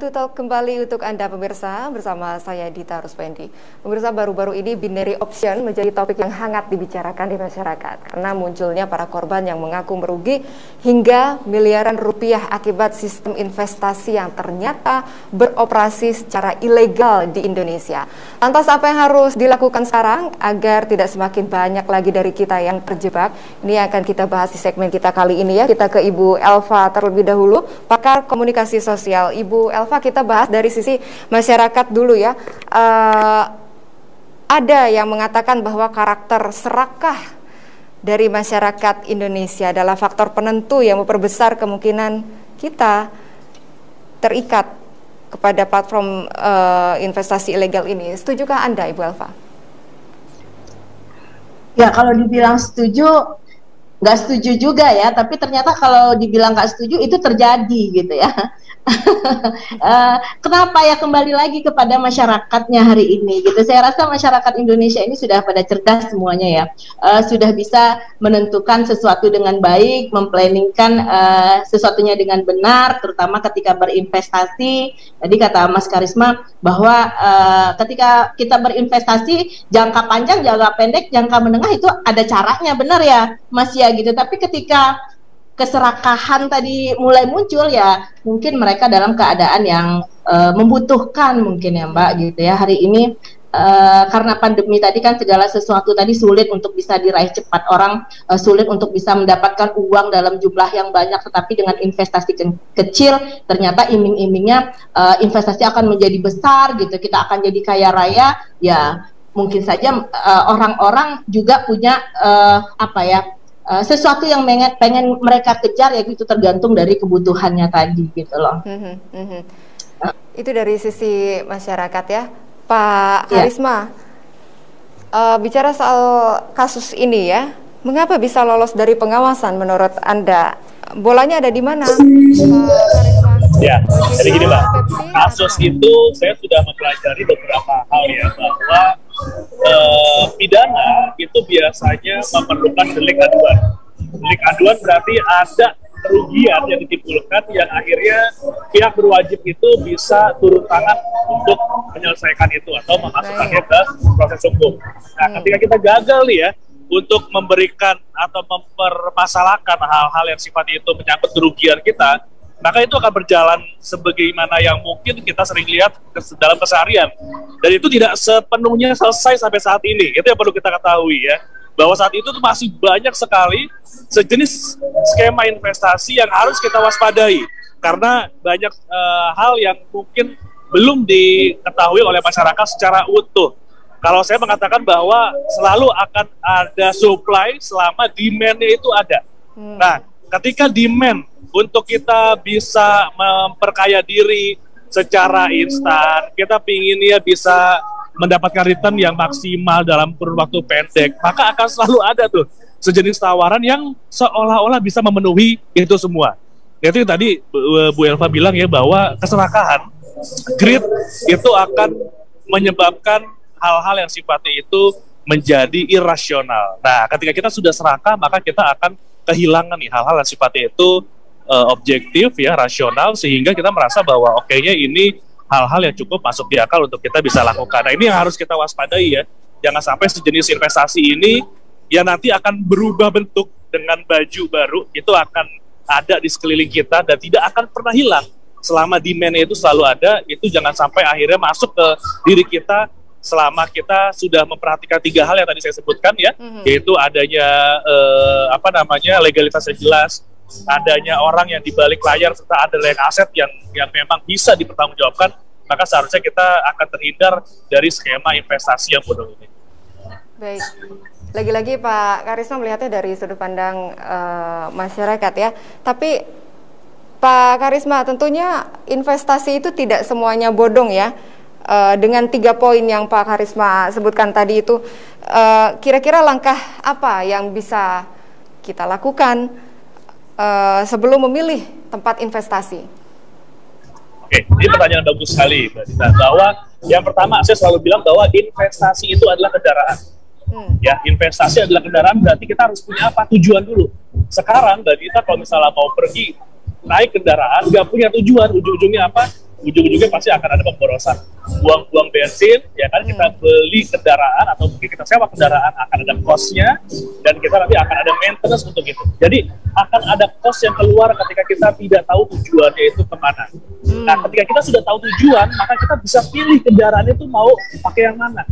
to Talk kembali untuk Anda pemirsa, bersama saya Dita Ruspendi. Pemirsa, baru-baru ini binary option menjadi topik yang hangat dibicarakan di masyarakat karena munculnya para korban yang mengaku merugi hingga miliaran rupiah akibat sistem investasi yang ternyata beroperasi secara ilegal di Indonesia. Lantas apa yang harus dilakukan sekarang agar tidak semakin banyak lagi dari kita yang terjebak? Ini akan kita bahas di segmen kita kali ini ya. Kita ke Ibu Elva terlebih dahulu, pakar komunikasi sosial. Ibu Elva, kita bahas dari sisi masyarakat dulu ya. Ada yang mengatakan bahwa karakter serakah dari masyarakat Indonesia adalah faktor penentu yang memperbesar kemungkinan kita terikat kepada platform investasi ilegal ini. Setujukah Anda, Ibu Elva? Ya, kalau dibilang setuju, nggak setuju juga ya, tapi ternyata kalau dibilang nggak setuju itu terjadi gitu ya. Kenapa ya, kembali lagi kepada masyarakatnya hari ini gitu. Saya rasa masyarakat Indonesia ini sudah pada cerdas semuanya ya, sudah bisa menentukan sesuatu dengan baik, memplanningkan sesuatunya dengan benar, terutama ketika berinvestasi. Tadi kata Mas Karisma bahwa ketika kita berinvestasi jangka panjang, jangka pendek, jangka menengah itu ada caranya, benar ya Mas ya gitu. Tapi ketika keserakahan tadi mulai muncul ya, mungkin mereka dalam keadaan yang membutuhkan mungkin ya Mbak gitu ya hari ini, karena pandemi tadi kan segala sesuatu tadi sulit untuk bisa diraih cepat, orang sulit untuk bisa mendapatkan uang dalam jumlah yang banyak, tetapi dengan investasi kecil ternyata iming-imingnya investasi akan menjadi besar gitu, kita akan jadi kaya raya ya. Mungkin saja orang-orang juga punya sesuatu yang pengen mereka kejar ya gitu, tergantung dari kebutuhannya tadi gitu loh. Itu dari sisi masyarakat ya, Pak Karisma. Bicara soal kasus ini ya, mengapa bisa lolos dari pengawasan menurut Anda? Bolanya ada di mana, Pak Karisma? Ya, jadi gini Mbak, kasus itu saya sudah mempelajari beberapa hal ya, bahwa pidana itu biasanya memerlukan delik aduan. Delik aduan berarti ada kerugian yang ditimbulkan yang akhirnya pihak berwajib itu bisa turun tangan untuk menyelesaikan itu atau memasukkannya ke proses hukum. Nah, ketika kita gagal nih ya untuk memberikan atau mempermasalahkan hal-hal yang sifatnya itu menyangkut kerugian kita, maka itu akan berjalan sebagaimana yang mungkin kita sering lihat dalam keseharian. Dan itu tidak sepenuhnya selesai sampai saat ini. Itu yang perlu kita ketahui ya, bahwa saat itu tuh masih banyak sekali sejenis skema investasi yang harus kita waspadai, karena banyak hal yang mungkin belum diketahui oleh masyarakat secara utuh. Kalau saya mengatakan bahwa selalu akan ada supply selama demand-nya itu ada. Nah, ketika demand untuk kita bisa memperkaya diri secara instan, kita pinginnya bisa mendapatkan return yang maksimal dalam kurun waktu pendek, maka akan selalu ada tuh sejenis tawaran yang seolah-olah bisa memenuhi itu semua. Itu yang tadi Bu Elva bilang ya, bahwa keserakahan, greed itu akan menyebabkan hal-hal yang sifatnya itu menjadi irasional. Nah, ketika kita sudah serakah, maka kita akan kehilangan nih hal-hal yang sifatnya itu objektif ya, rasional, sehingga kita merasa bahwa okeynya ini hal-hal yang cukup masuk di akal untuk kita bisa lakukan. Nah, ini yang harus kita waspadai ya, jangan sampai sejenis investasi ini ya nanti akan berubah bentuk dengan baju baru, itu akan ada di sekeliling kita dan tidak akan pernah hilang selama demand-nya itu selalu ada. Itu jangan sampai akhirnya masuk ke diri kita selama kita sudah memperhatikan 3 hal yang tadi saya sebutkan ya, yaitu adanya legalitas yang jelas, adanya orang yang di balik layar, serta ada aset yang memang bisa dipertanggungjawabkan, maka seharusnya kita akan terhindar dari skema investasi yang bodoh ini. Baik, lagi-lagi Pak Karisma melihatnya dari sudut pandang masyarakat ya, tapi Pak Karisma, tentunya investasi itu tidak semuanya bodong ya. Dengan 3 poin yang Pak Karisma sebutkan tadi itu, kira-kira langkah apa yang bisa kita lakukan sebelum memilih tempat investasi? Oke, ini pertanyaan bagus sekali Mbak Dita, bahwa yang pertama saya selalu bilang bahwa investasi itu adalah kendaraan. Ya, investasi adalah kendaraan, berarti kita harus punya apa? Tujuan dulu. Sekarang Mbak Dita kalau misalnya mau pergi naik kendaraan, nggak punya tujuan, ujung-ujungnya apa? ujung-ujungnya pasti akan ada pemborosan, buang-buang bensin, ya kan, kita beli kendaraan atau mungkin kita sewa kendaraan, akan ada cost-nya, dan kita nanti akan ada maintenance untuk itu. Jadi akan ada cost yang keluar ketika kita tidak tahu tujuannya itu kemana. Nah, ketika kita sudah tahu tujuan, maka kita bisa pilih kendaraan itu mau pakai yang mana.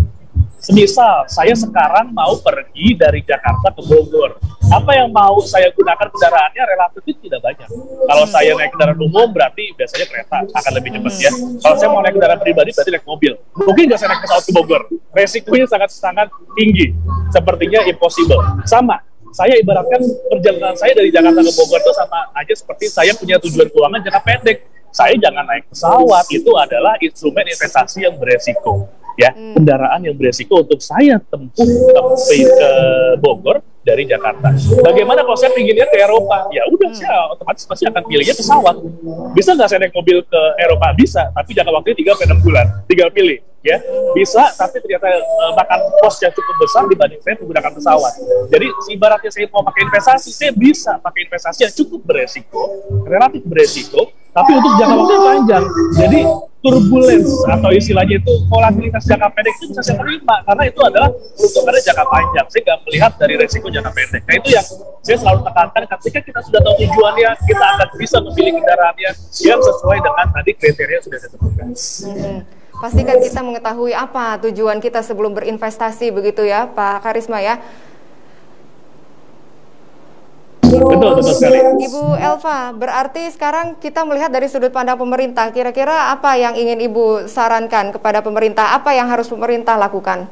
Semisal, saya sekarang mau pergi dari Jakarta ke Bogor. Apa yang mau saya gunakan kendaraannya relatif tidak banyak. Kalau saya naik kendaraan umum, berarti biasanya kereta akan lebih cepat ya. Kalau saya mau naik kendaraan pribadi, berarti naik mobil. Mungkin nggak saya naik pesawat ke Bogor. Resikonya sangat-sangat tinggi. Sepertinya impossible. Sama, saya ibaratkan perjalanan saya dari Jakarta ke Bogor itu sama aja seperti saya punya tujuan keuangan jangka pendek. Saya jangan naik pesawat, itu adalah instrumen investasi yang beresiko. Ya, kendaraan yang beresiko untuk saya tempuh ke Bogor dari Jakarta. Bagaimana kalau saya pinginnya ke Eropa? Ya udah, saya otomatis pasti akan pilihnya pesawat. Bisa nggak saya naik mobil ke Eropa? Bisa, tapi jangka waktunya 3-6 bulan. Tinggal pilih, ya. Bisa, tapi ternyata makan kos yang cukup besar dibanding saya menggunakan pesawat. Jadi ibaratnya saya mau pakai investasi, saya bisa pakai investasi yang cukup beresiko, relatif beresiko, tapi untuk jangka waktu yang panjang. Jadi turbulence atau istilahnya itu volatilitas jangka pendek itu bisa saya terima karena itu adalah keuntungannya jangka panjang. Saya nggak melihat dari resiko jangka pendek. Nah, itu yang saya selalu tekankan, ketika kita sudah tahu tujuannya, kita akan bisa memilih kendaraannya yang sesuai dengan tadi kriteria yang sudah saya sebutkan. Pastikan kita mengetahui apa tujuan kita sebelum berinvestasi, begitu ya Pak Karisma ya. Betul sekali. Ibu Elva, berarti sekarang kita melihat dari sudut pandang pemerintah, kira-kira apa yang ingin Ibu sarankan kepada pemerintah, apa yang harus pemerintah lakukan?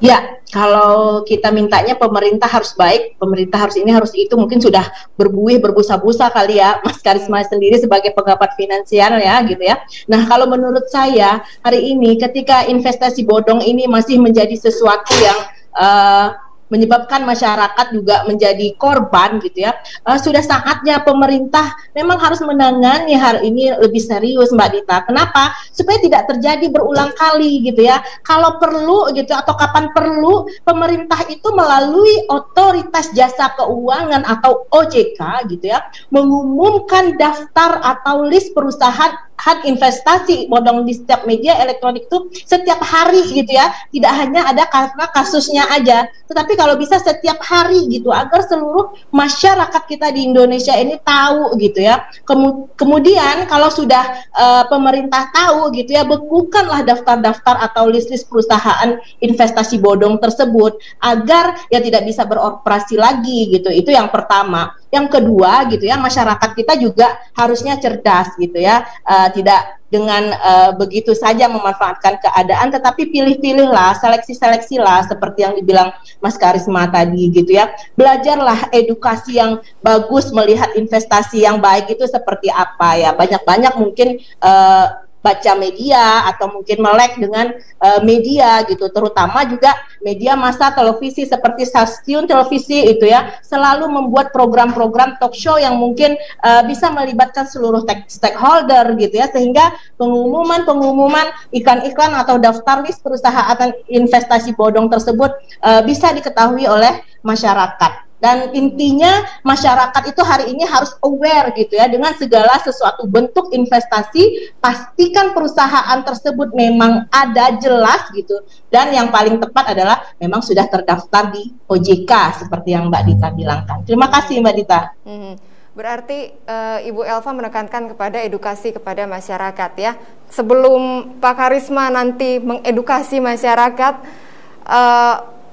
Ya, kalau kita mintanya pemerintah harus baik, pemerintah harus ini, harus itu, mungkin sudah berbuih, berbusa-busa kali ya, Mas Karisma sendiri sebagai pengamat finansial ya, gitu ya. Nah, kalau menurut saya, hari ini ketika investasi bodong ini masih menjadi sesuatu yang menyebabkan masyarakat juga menjadi korban gitu ya, sudah saatnya pemerintah memang harus menangani hal ini lebih serius, Mbak Dita. Kenapa? Supaya tidak terjadi berulang kali gitu ya. Kalau perlu gitu atau kapan perlu, pemerintah itu melalui Otoritas Jasa Keuangan atau OJK gitu ya, mengumumkan daftar atau list perusahaan investasi bodong di setiap media elektronik itu setiap hari gitu ya, tidak hanya ada karena kasusnya aja, tetapi kalau bisa setiap hari gitu, agar seluruh masyarakat kita di Indonesia ini tahu gitu ya. Kemudian kalau sudah pemerintah tahu gitu ya, bekukanlah daftar-daftar atau list-list perusahaan investasi bodong tersebut agar ya tidak bisa beroperasi lagi gitu. Itu yang pertama. Yang kedua gitu ya, masyarakat kita juga harusnya cerdas gitu ya, tidak dengan begitu saja memanfaatkan keadaan, tetapi pilih-pilihlah, seleksi-seleksilah seperti yang dibilang Mas Karisma tadi gitu ya. Belajarlah edukasi yang bagus, melihat investasi yang baik itu seperti apa ya. Banyak-banyak mungkin baca media atau mungkin melek dengan media gitu, terutama juga media massa televisi seperti stasiun televisi itu ya, selalu membuat program-program talk show yang mungkin bisa melibatkan seluruh stakeholder gitu ya, sehingga pengumuman iklan-iklan atau daftar list perusahaan investasi bodong tersebut bisa diketahui oleh masyarakat. Dan intinya masyarakat itu hari ini harus aware gitu ya dengan segala sesuatu bentuk investasi, pastikan perusahaan tersebut memang ada jelas gitu, dan yang paling tepat adalah memang sudah terdaftar di OJK seperti yang Mbak Dita bilangkan. Terima kasih Mbak Dita. Berarti Ibu Elva menekankan kepada edukasi kepada masyarakat ya. Sebelum Pak Karisma nanti mengedukasi masyarakat,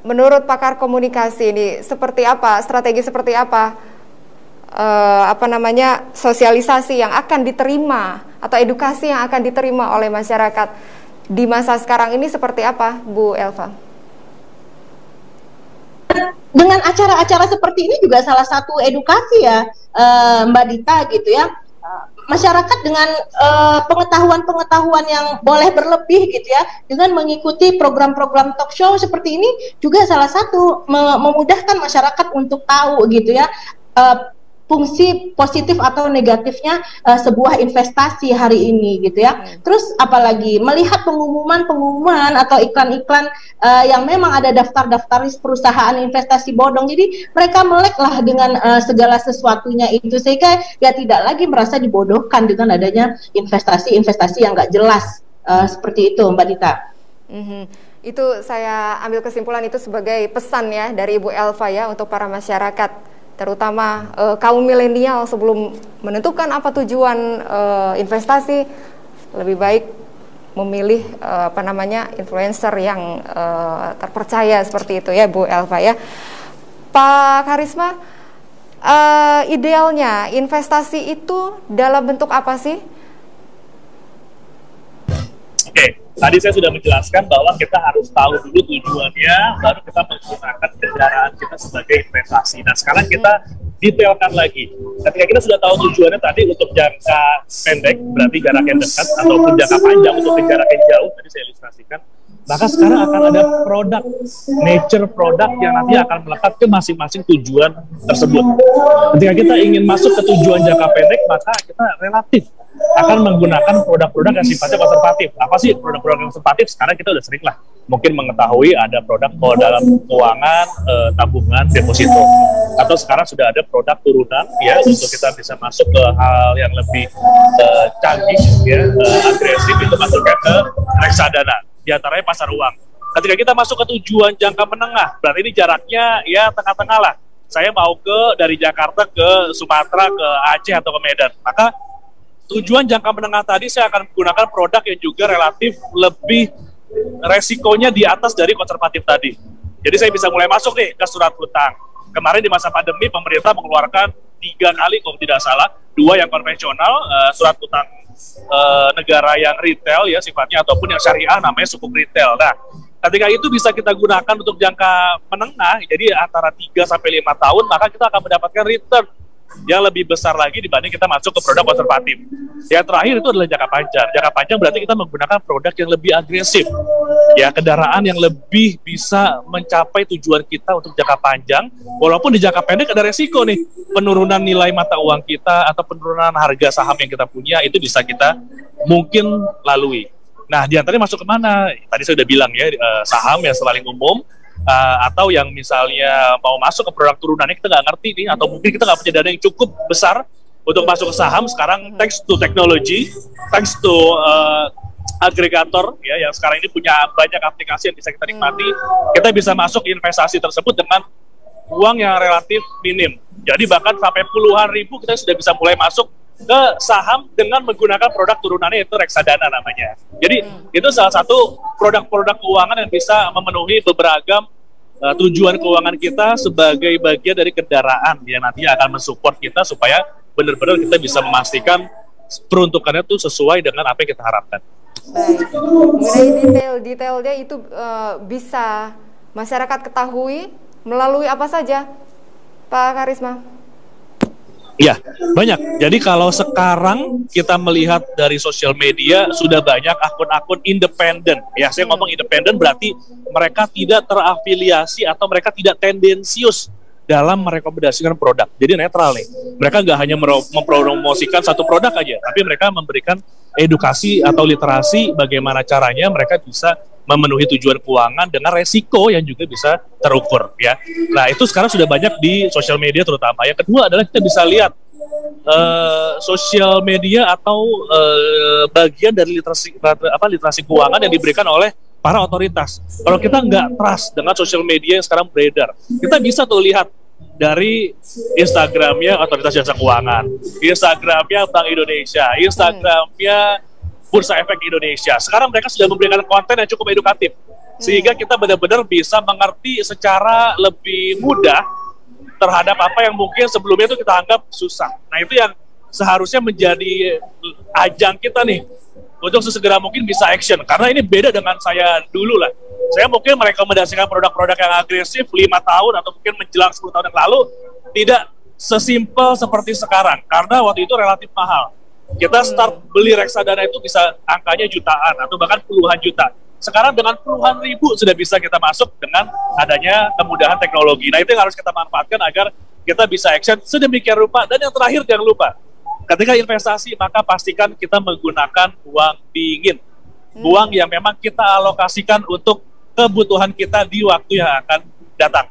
menurut pakar komunikasi ini seperti apa, strategi seperti apa, sosialisasi yang akan diterima atau edukasi yang akan diterima oleh masyarakat di masa sekarang ini seperti apa, Bu Elva? Dengan acara-acara seperti ini juga salah satu edukasi ya, Mbak Dita gitu ya. Masyarakat dengan pengetahuan-pengetahuan yang boleh berlebih gitu ya, dengan mengikuti program-program talk show seperti ini juga salah satu memudahkan masyarakat untuk tahu gitu ya, fungsi positif atau negatifnya sebuah investasi hari ini gitu ya. Terus apalagi melihat pengumuman atau iklan-iklan yang memang ada daftar-daftar perusahaan investasi bodong, jadi mereka meleklah dengan segala sesuatunya itu, sehingga ya tidak lagi merasa dibodohkan dengan adanya investasi-investasi yang nggak jelas seperti itu, Mbak Dita. Itu saya ambil kesimpulan itu sebagai pesan ya dari Ibu Elva ya untuk para masyarakat, terutama kaum milenial, sebelum menentukan apa tujuan investasi, lebih baik memilih influencer yang terpercaya seperti itu ya Bu Elva ya. Pak Karisma, idealnya investasi itu dalam bentuk apa sih? Oke, tadi saya sudah menjelaskan bahwa kita harus tahu dulu tujuannya, baru kita menggunakan kendaraan kita sebagai investasi. Nah, sekarang kita detailkan lagi. Ketika kita sudah tahu tujuannya tadi untuk jangka pendek, berarti jarak yang dekat, ataupun jangka panjang untuk jarak yang jauh, tadi saya ilustrasikan, maka sekarang akan ada produk, nature produk yang nanti akan melekat ke masing-masing tujuan tersebut. Ketika kita ingin masuk ke tujuan jangka pendek, maka kita relatif akan menggunakan produk-produk yang sifatnya konservatif. Apa sih produk-produk yang konservatif? Sekarang kita udah sering lah mungkin mengetahui ada produk dalam keuangan, tabungan, deposito. Atau sekarang sudah ada produk turunan ya untuk kita bisa masuk ke hal yang lebih canggih ya, agresif, itu masuknya ke reksadana, di antaranya pasar uang. Ketika kita masuk ke tujuan jangka menengah, berarti ini jaraknya ya tengah-tengah lah. Saya mau dari Jakarta ke Sumatera, ke Aceh atau ke Medan. Maka tujuan jangka menengah tadi saya akan menggunakan produk yang juga relatif lebih resikonya di atas dari konservatif tadi. Jadi saya bisa mulai masuk nih ke surat hutang. Kemarin di masa pandemi pemerintah mengeluarkan 3 kali kalau tidak salah, 2 yang konvensional, surat hutang negara yang retail ya sifatnya, ataupun yang syariah namanya sukuk retail. Nah, ketika itu bisa kita gunakan untuk jangka menengah, jadi antara 3 sampai 5 tahun, maka kita akan mendapatkan return yang lebih besar lagi dibanding kita masuk ke produk konservatif. Yang terakhir itu adalah jangka panjang. Jangka panjang berarti kita menggunakan produk yang lebih agresif, ya, kendaraan yang lebih bisa mencapai tujuan kita untuk jangka panjang. Walaupun di jangka pendek ada resiko nih, penurunan nilai mata uang kita atau penurunan harga saham yang kita punya itu bisa kita mungkin lalui. Nah, di antaranya masuk ke mana? Tadi saya sudah bilang ya, saham yang paling umum. Atau yang misalnya mau masuk ke produk turunannya kita nggak ngerti nih, atau mungkin kita nggak punya dana yang cukup besar untuk masuk ke saham. Sekarang thanks to technology, thanks to agregator ya, yang sekarang ini punya banyak aplikasi yang bisa kita nikmati, kita bisa masuk investasi tersebut dengan uang yang relatif minim. Jadi bahkan sampai puluhan ribu kita sudah bisa mulai masuk ke saham dengan menggunakan produk turunannya, yaitu reksadana namanya. Jadi itu salah satu produk-produk keuangan yang bisa memenuhi beberapa tujuan keuangan kita sebagai bagian dari kendaraan yang nantinya akan mensupport kita supaya benar-benar kita bisa memastikan peruntukannya itu sesuai dengan apa yang kita harapkan. Baik, mengenai detailnya itu bisa masyarakat ketahui melalui apa saja, Pak Karisma? Ya, banyak. Jadi kalau sekarang kita melihat dari sosial media, sudah banyak akun-akun independen. Ya, saya ngomong independen berarti mereka tidak terafiliasi atau mereka tidak tendensius dalam merekomendasikan produk. Jadi netral nih. Mereka nggak hanya mempromosikan satu produk aja, tapi mereka memberikan edukasi atau literasi bagaimana caranya mereka bisa memenuhi tujuan keuangan dengan resiko yang juga bisa terukur ya. Nah, itu sekarang sudah banyak di sosial media terutama. Yang kedua adalah kita bisa lihat sosial media atau bagian dari literasi keuangan yang diberikan oleh para otoritas. Kalau kita nggak trust dengan sosial media yang sekarang beredar, kita bisa tuh lihat dari Instagramnya Otoritas Jasa Keuangan, Instagramnya Bank Indonesia, Instagramnya Bursa Efek Indonesia. Sekarang mereka sudah memberikan konten yang cukup edukatif, sehingga kita benar-benar bisa mengerti secara lebih mudah terhadap apa yang mungkin sebelumnya itu kita anggap susah. Nah, itu yang seharusnya menjadi ajang kita nih untuk sesegera mungkin bisa action, karena ini beda dengan saya dulu lah. Saya mungkin merekomendasikan produk-produk yang agresif 5 tahun atau mungkin menjelang 10 tahun yang lalu tidak sesimpel seperti sekarang, karena waktu itu relatif mahal. Kita start beli reksadana itu bisa angkanya jutaan atau bahkan puluhan juta. Sekarang dengan puluhan ribu sudah bisa kita masuk dengan adanya kemudahan teknologi. Nah, itu yang harus kita manfaatkan agar kita bisa action sedemikian rupa. Dan yang terakhir jangan lupa, ketika investasi maka pastikan kita menggunakan uang dingin, uang yang memang kita alokasikan untuk kebutuhan kita di waktu yang akan datang,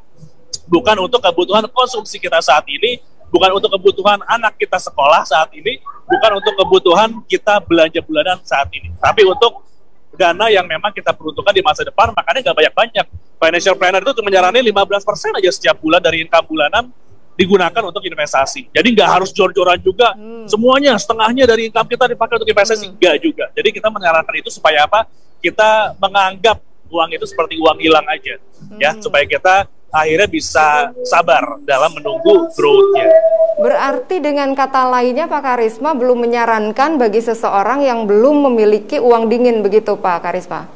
bukan untuk kebutuhan konsumsi kita saat ini, bukan untuk kebutuhan anak kita sekolah saat ini, bukan untuk kebutuhan kita belanja bulanan saat ini, tapi untuk dana yang memang kita peruntukkan di masa depan. Makanya nggak banyak-banyak. Financial planner itu menyarankan 15% aja setiap bulan dari income bulanan digunakan untuk investasi. Jadi nggak harus jor-joran juga, semuanya setengahnya dari income kita dipakai untuk investasi, nggak juga. Jadi kita menyarankan itu supaya apa? Kita menganggap uang itu seperti uang hilang aja, ya, supaya kita akhirnya bisa sabar dalam menunggu growth-nya. Berarti dengan kata lainnya Pak Karisma belum menyarankan bagi seseorang yang belum memiliki uang dingin, begitu Pak Karisma?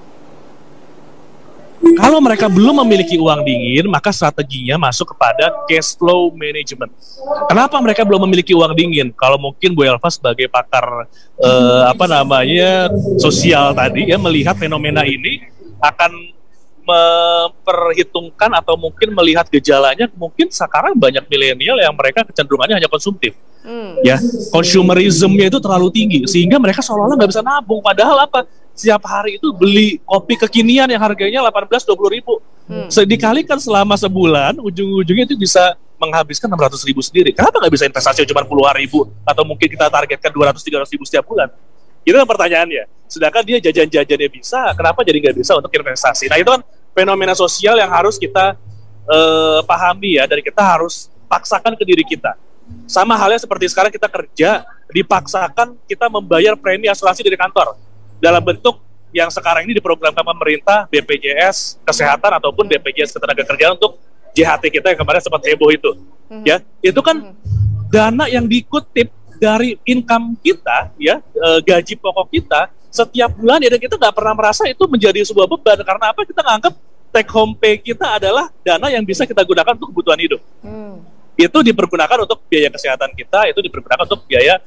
Kalau mereka belum memiliki uang dingin, maka strateginya masuk kepada cash flow management. Kenapa mereka belum memiliki uang dingin? Kalau mungkin Bu Elva sebagai pakar sosial tadi ya, melihat fenomena ini akan memperhitungkan atau mungkin melihat gejalanya, mungkin sekarang banyak milenial yang mereka kecenderungannya hanya konsumtif, ya, consumerismnya itu terlalu tinggi sehingga mereka seolah-olah nggak bisa nabung, padahal apa, setiap hari itu beli kopi kekinian yang harganya 18-20 ribu, dikalikan selama sebulan, ujung-ujungnya itu bisa menghabiskan 600 ribu sendiri. Kenapa nggak bisa investasi cuma puluhan ribu, atau mungkin kita targetkan 200-300 ribu setiap bulan? Itu kan pertanyaannya. Sedangkan dia jajan-jajannya bisa, kenapa jadi nggak bisa untuk investasi? Nah, itu kan fenomena sosial yang harus kita pahami ya, dan kita harus paksakan ke diri kita. Sama halnya seperti sekarang kita kerja, dipaksakan kita membayar premi asuransi dari kantor dalam bentuk yang sekarang ini diprogramkan pemerintah, BPJS Kesehatan ataupun BPJS Ketenagakerjaan untuk JHT kita yang kemarin sempat heboh itu. Ya, itu kan dana yang dikutip dari income kita, ya, gaji pokok kita setiap bulan ya, dan kita nggak pernah merasa itu menjadi sebuah beban. Karena apa? Kita nganggap take home pay kita adalah dana yang bisa kita gunakan untuk kebutuhan hidup. Itu dipergunakan untuk biaya kesehatan kita, itu dipergunakan untuk biaya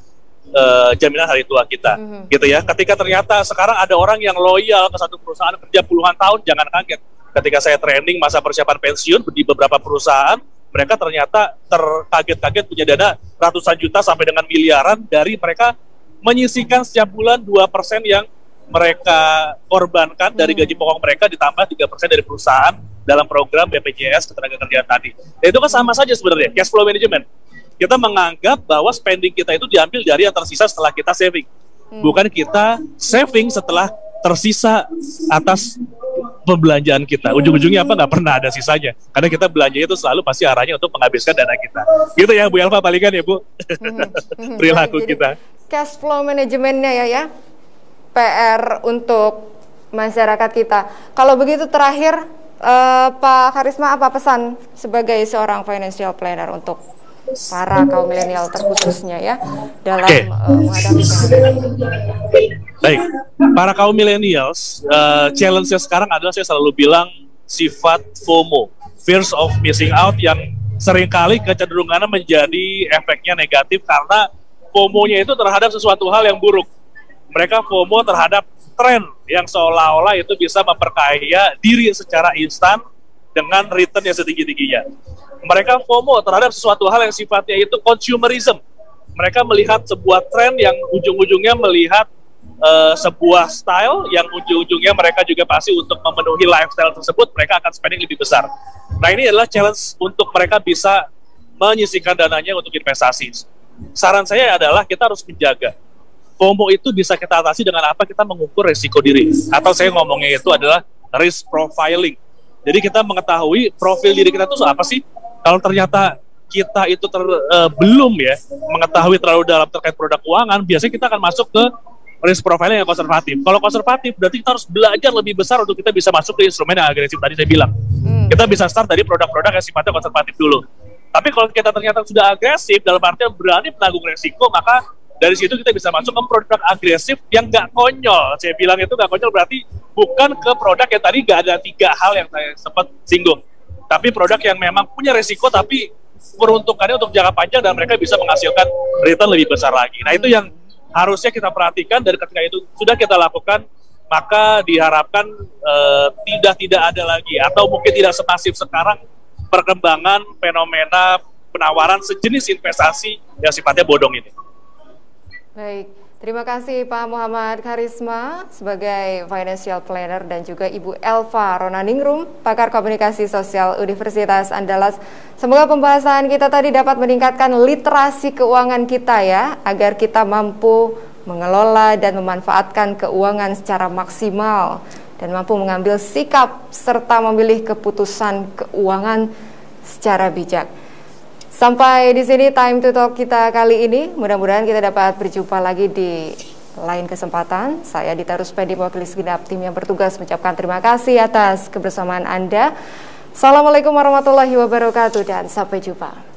jaminan hari tua kita, gitu ya. Ketika ternyata sekarang ada orang yang loyal ke satu perusahaan kerja puluhan tahun, jangan kaget. Ketika saya training masa persiapan pensiun di beberapa perusahaan, mereka ternyata terkaget-kaget punya dana ratusan juta sampai dengan miliaran dari mereka menyisihkan setiap bulan 2% yang mereka korbankan dari gaji pokok mereka, ditambah 3% dari perusahaan dalam program BPJS Ketenagakerjaan tadi. Dan itu kan sama saja sebenarnya, cash flow management. Kita menganggap bahwa spending kita itu diambil dari yang tersisa setelah kita saving. Bukan kita saving setelah tersisa atas pembelanjaan kita. Ujung-ujungnya apa? Nggak pernah ada sisanya. Karena kita belanjanya itu selalu pasti arahnya untuk menghabiskan dana kita. Gitu ya Bu Elva, palingan ya Bu. Perilaku kita. Cash flow manajemennya ya, PR untuk masyarakat kita. Kalau begitu terakhir, Pak Karisma, apa pesan sebagai seorang financial planner untuk para kaum milenial terkhususnya ya dalam menghadapi fenomena ini? Baik, para kaum millennials, challenge-nya sekarang adalah, saya selalu bilang, sifat FOMO, fears of missing out, yang seringkali kecenderungannya menjadi efeknya negatif karena FOMO-nya itu terhadap sesuatu hal yang buruk. Mereka FOMO terhadap tren yang seolah-olah itu bisa memperkaya diri secara instan dengan return yang setinggi-tingginya. Mereka FOMO terhadap sesuatu hal yang sifatnya itu consumerism. Mereka melihat sebuah tren yang ujung-ujungnya melihat sebuah style yang ujung-ujungnya mereka juga pasti untuk memenuhi lifestyle tersebut, mereka akan spending lebih besar. Nah, ini adalah challenge untuk mereka bisa menyisihkan dananya untuk investasi. Saran saya adalah kita harus menjaga. FOMO itu bisa kita atasi dengan apa? Kita mengukur resiko diri. Atau saya ngomongnya itu adalah risk profiling. Jadi kita mengetahui profil diri kita itu apa sih? Kalau ternyata kita itu belum ya mengetahui terlalu dalam terkait produk keuangan, biasanya kita akan masuk ke risk profiling yang konservatif. Kalau konservatif berarti kita harus belajar lebih besar untuk kita bisa masuk ke instrumen yang agresif tadi saya bilang. Kita bisa start dari produk-produk yang sifatnya konservatif dulu. Tapi kalau kita ternyata sudah agresif, dalam artian berani menanggung resiko, maka dari situ kita bisa masuk ke produk agresif yang nggak konyol. Saya bilang itu nggak konyol berarti bukan ke produk yang tadi nggak ada 3 hal yang saya sempat singgung. Tapi produk yang memang punya resiko tapi peruntukannya untuk jangka panjang dan mereka bisa menghasilkan return lebih besar lagi. Nah, itu yang harusnya kita perhatikan, dan ketika itu sudah kita lakukan, maka diharapkan tidak ada lagi, atau mungkin tidak semasif sekarang perkembangan fenomena penawaran sejenis investasi yang sifatnya bodong ini. Baik, terima kasih Pak Muhammad Karisma sebagai Financial Planner dan juga Ibu Elva Ronaningrum, pakar komunikasi sosial Universitas Andalas. Semoga pembahasan kita tadi dapat meningkatkan literasi keuangan kita ya, agar kita mampu mengelola dan memanfaatkan keuangan secara maksimal dan mampu mengambil sikap serta memilih keputusan keuangan secara bijak. Sampai di sini Time to Talk kita kali ini. Mudah-mudahan kita dapat berjumpa lagi di lain kesempatan. Saya Dita Ruspendi, mewakili segenap tim yang bertugas mengucapkan terima kasih atas kebersamaan Anda. Assalamualaikum warahmatullahi wabarakatuh dan sampai jumpa.